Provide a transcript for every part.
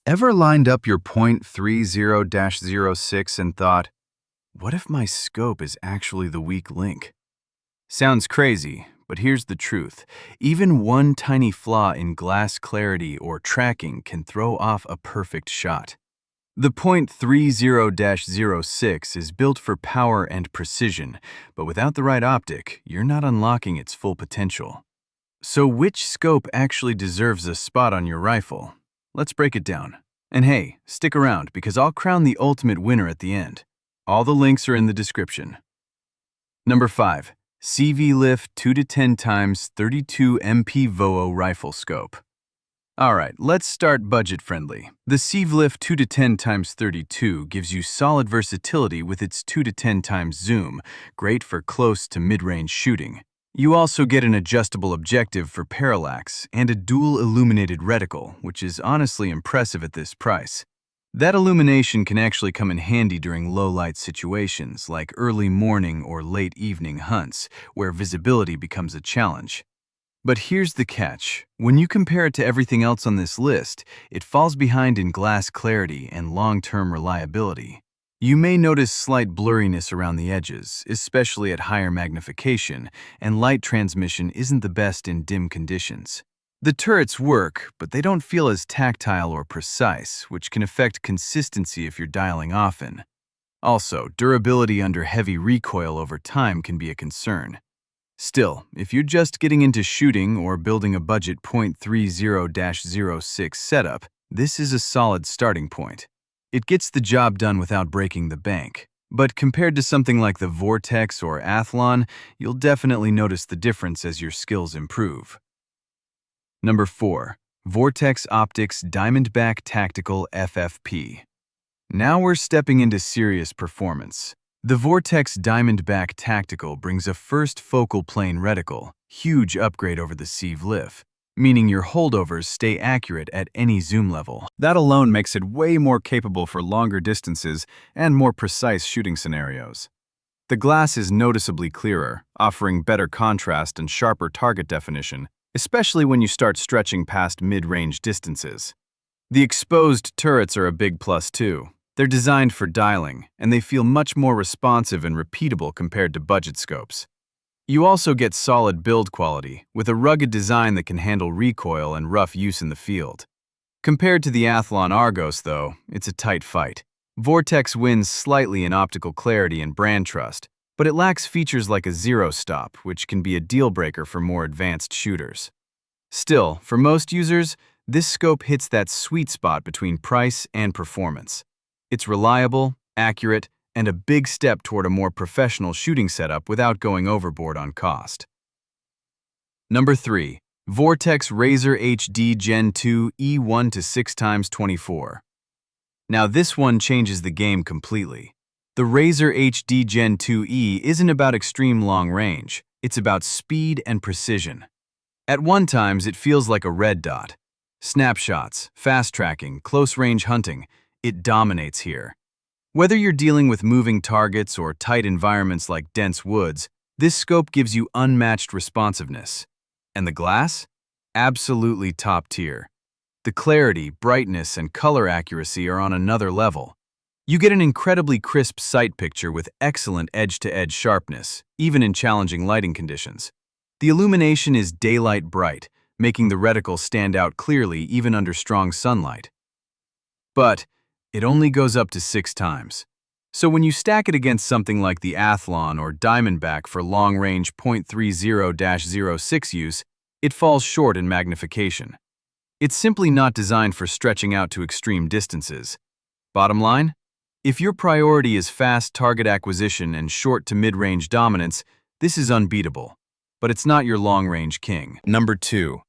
Ever lined up your .30-06 and thought, what if my scope is actually the weak link? Sounds crazy, but here's the truth. Even one tiny flaw in glass clarity or tracking can throw off a perfect shot. The .30-06 is built for power and precision, but without the right optic, you're not unlocking its full potential. So which scope actually deserves a spot on your rifle? Let's break it down. And hey, stick around because I'll crown the ultimate winner at the end. All the links are in the description. Number 5. CV-Lift 2 to 10 times 32 MP VOO Rifle Scope. Alright, let's start budget-friendly. The CV-Lift 2 to 10 times 32 gives you solid versatility with its 2 to 10 times zoom, great for close to mid-range shooting. You also get an adjustable objective for parallax and a dual illuminated reticle, which is honestly impressive at this price. That illumination can actually come in handy during low-light situations like early morning or late evening hunts, where visibility becomes a challenge. But here's the catch. When you compare it to everything else on this list, it falls behind in glass clarity and long-term reliability. You may notice slight blurriness around the edges, especially at higher magnification, and light transmission isn't the best in dim conditions. The turrets work, but they don't feel as tactile or precise, which can affect consistency if you're dialing often. Also, durability under heavy recoil over time can be a concern. Still, if you're just getting into shooting or building a budget .30-06 setup, this is a solid starting point. It gets the job done without breaking the bank. But compared to something like the Vortex or Athlon, you'll definitely notice the difference as your skills improve. Number 4. Vortex Optics Diamondback Tactical FFP. Now we're stepping into serious performance. The Vortex Diamondback Tactical brings a first focal plane reticle, huge upgrade over the CV-Lift, meaning your holdovers stay accurate at any zoom level. That alone makes it way more capable for longer distances and more precise shooting scenarios. The glass is noticeably clearer, offering better contrast and sharper target definition, especially when you start stretching past mid-range distances. The exposed turrets are a big plus too. They're designed for dialing, and they feel much more responsive and repeatable compared to budget scopes. You also get solid build quality, with a rugged design that can handle recoil and rough use in the field. Compared to the Athlon Argos, though, it's a tight fight. Vortex wins slightly in optical clarity and brand trust, but it lacks features like a zero stop, which can be a deal-breaker for more advanced shooters. Still, for most users, this scope hits that sweet spot between price and performance. It's reliable, accurate, and a big step toward a more professional shooting setup without going overboard on cost. Number 3. Vortex Razor HD Gen 2 E1 to 6x24. Now this one changes the game completely. The Razor HD Gen 2E isn't about extreme long range, it's about speed and precision. At one times it feels like a red dot. Snapshots, fast tracking, close range hunting, it dominates here. Whether you're dealing with moving targets or tight environments like dense woods, this scope gives you unmatched responsiveness. And the glass? Absolutely top tier. The clarity, brightness, and color accuracy are on another level. You get an incredibly crisp sight picture with excellent edge-to-edge sharpness, even in challenging lighting conditions. The illumination is daylight bright, making the reticle stand out clearly even under strong sunlight. But it only goes up to 6 times. So when you stack it against something like the Athlon or Diamondback for long-range .30-06 use, it falls short in magnification. It's simply not designed for stretching out to extreme distances. Bottom line? If your priority is fast target acquisition and short to mid-range dominance, this is unbeatable. But it's not your long-range king. Number 2.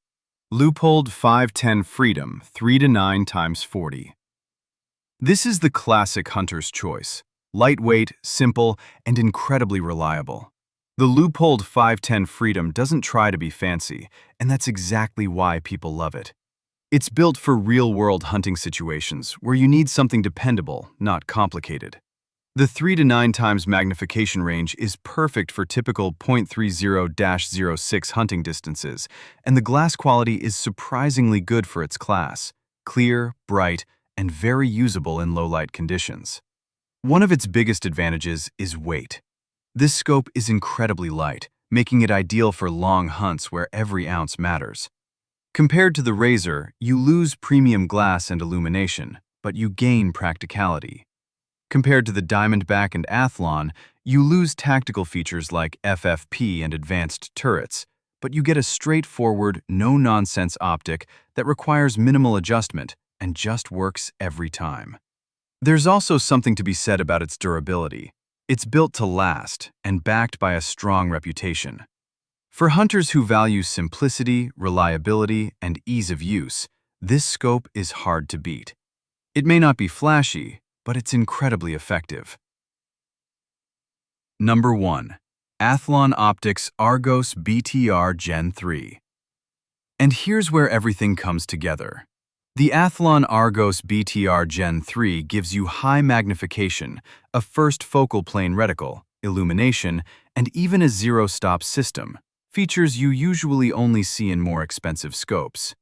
Leupold 510 Freedom 3 to 9x40. This is the classic hunter's choice. Lightweight, simple, and incredibly reliable. The Leupold 510 Freedom doesn't try to be fancy, and that's exactly why people love it. It's built for real-world hunting situations where you need something dependable, not complicated. The 3 to 9 times magnification range is perfect for typical .30-06 hunting distances, and the glass quality is surprisingly good for its class. Clear, bright, and very usable in low-light conditions. One of its biggest advantages is weight. This scope is incredibly light, making it ideal for long hunts where every ounce matters. Compared to the Razor, you lose premium glass and illumination, but you gain practicality. Compared to the Diamondback and Athlon, you lose tactical features like FFP and advanced turrets, but you get a straightforward, no-nonsense optic that requires minimal adjustment and just works every time. There's also something to be said about its durability. It's built to last and backed by a strong reputation. For hunters who value simplicity, reliability, and ease of use, this scope is hard to beat. It may not be flashy, but it's incredibly effective. Number 1. Athlon Optics Argos BTR Gen 3. And here's where everything comes together. The Athlon Argos BTR Gen 3 gives you high magnification, a first focal plane reticle, illumination, and even a zero-stop system, features you usually only see in more expensive scopes.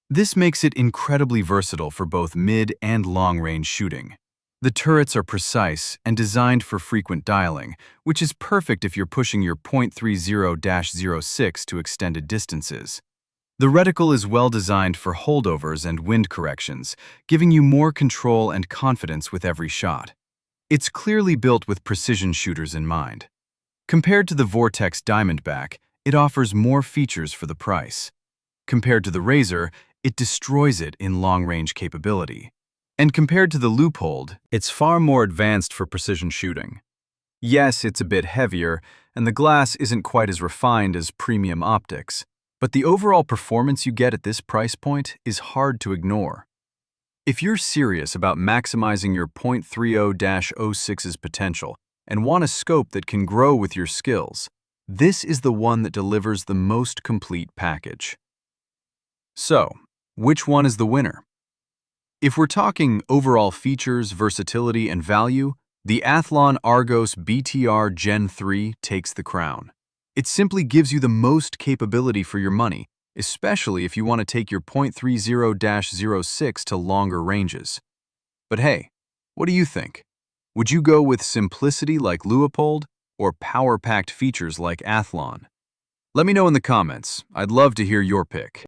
This makes it incredibly versatile for both mid- and long-range shooting. The turrets are precise and designed for frequent dialing, which is perfect if you're pushing your .30-06 to extended distances. The reticle is well designed for holdovers and wind corrections, giving you more control and confidence with every shot. It's clearly built with precision shooters in mind. Compared to the Vortex Diamondback, it offers more features for the price. Compared to the Razor, it destroys it in long-range capability. And compared to the Leupold, it's far more advanced for precision shooting. Yes, it's a bit heavier, and the glass isn't quite as refined as premium optics, but the overall performance you get at this price point is hard to ignore. If you're serious about maximizing your .30-06's potential and want a scope that can grow with your skills, this is the one that delivers the most complete package. So, which one is the winner? If we're talking overall features, versatility, and value, the Athlon Argos BTR Gen 3 takes the crown. It simply gives you the most capability for your money, especially if you want to take your .30-06 to longer ranges. But hey, what do you think? Would you go with simplicity like Leupold or power-packed features like Athlon? Let me know in the comments. I'd love to hear your pick.